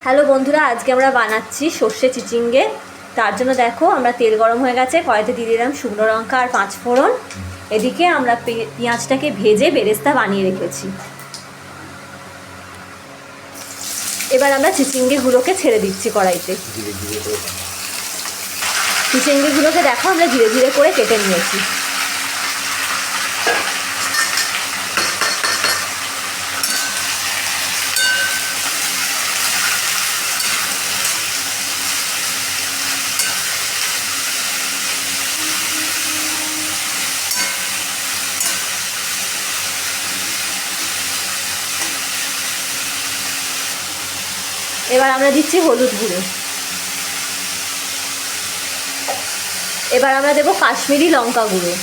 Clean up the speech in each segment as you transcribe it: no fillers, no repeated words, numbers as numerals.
Hello বন্ধুরা, আজকে আমরা বানাচ্ছি সর্ষে চিচিঙ্গে। তার জন্য দেখো আমরা তেল গরম হয়ে গেছে, কড়াইতে দিয়ে দিলাম শুকনো লঙ্কা আর 5 ফোড়ন। এদিকে আমরা পেঁয়াজটাকে ভেজে বেরেস্তা বানিয়ে রেখেছি। এবার আমরা চিচিঙ্গেগুলোকে ছেড়ে দিচ্ছি কড়াইতে। চিচিঙ্গেগুলোকে দেখো আমরা ধীরে ধীরে করে কেটে নিয়েছি। এবার আমরা দিচ্ছি হলুদ গুঁড়ো। এবার আমরা দেবো কাশ্মীরি লঙ্কা গুঁড়ো।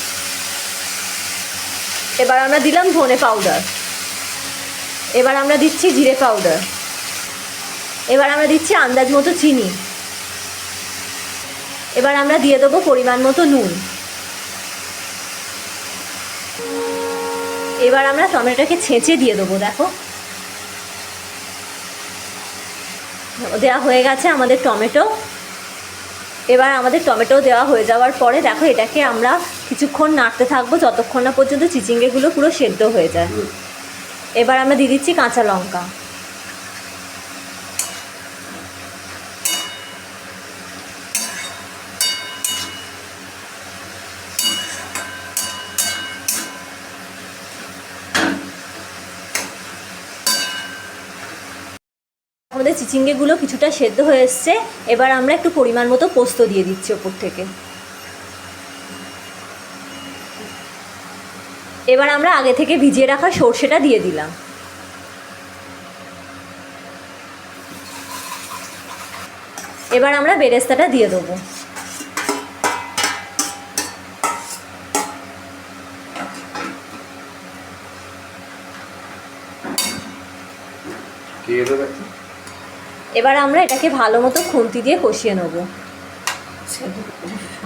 এবার আমরা দিলাম ধনে পাউডার। এবার আমরা দিচ্ছি জিরে পাউডার। এবার আমরা দিচ্ছি আন্দাজ মতো চিনি। এবার আমরা দিয়ে দেবো পরিমাণ মতো নুন। এবার আমরা টমেটোকে ছেঁচে দিয়ে দেবো। দেখো দেওয়া হয়ে গেছে আমাদের টমেটো। এবার আমাদের টমেটো দেওয়া হয়ে যাওয়ার পরে দেখো এটাকে আমরা কিছুক্ষণ নাড়তে থাকবো যতক্ষণ না পর্যন্ত চিচিঙ্গেগুলো পুরো সেদ্ধ হয়ে যায়। এবার আমরা দিয়ে দিচ্ছি কাঁচা লঙ্কা। আমাদের চিচিঙ্গেগুলো কিছুটা সেদ্ধ হয়ে এসছে। এবার আমরা একটু পরিমাণ মতো পোস্ত দিয়ে দিচ্ছি ওপর থেকে। এবার আমরা আগে থেকে ভিজিয়ে রাখা সর্ষেটা দিয়ে দিলাম। এবার আমরা বেরেস্তাটা দিয়ে দেবো। এবার আমরা এটাকে ভালো মতো খুন্তি দিয়ে কষিয়ে নেব।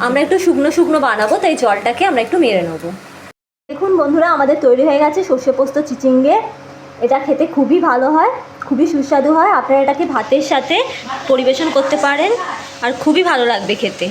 আমরা একটু শুকনো শুকনো বানাবো, তাই জলটাকে আমরা একটু মেরে নেব। দেখুন বন্ধুরা, আমাদের তৈরি হয়ে গেছে সর্ষে পোস্ত চিচিঙ্গে। এটা খেতে খুবই ভালো হয়, খুবই সুস্বাদু হয়। আপনারা এটাকে ভাতের সাথে পরিবেশন করতে পারেন আর খুবই ভালো লাগবে খেতে।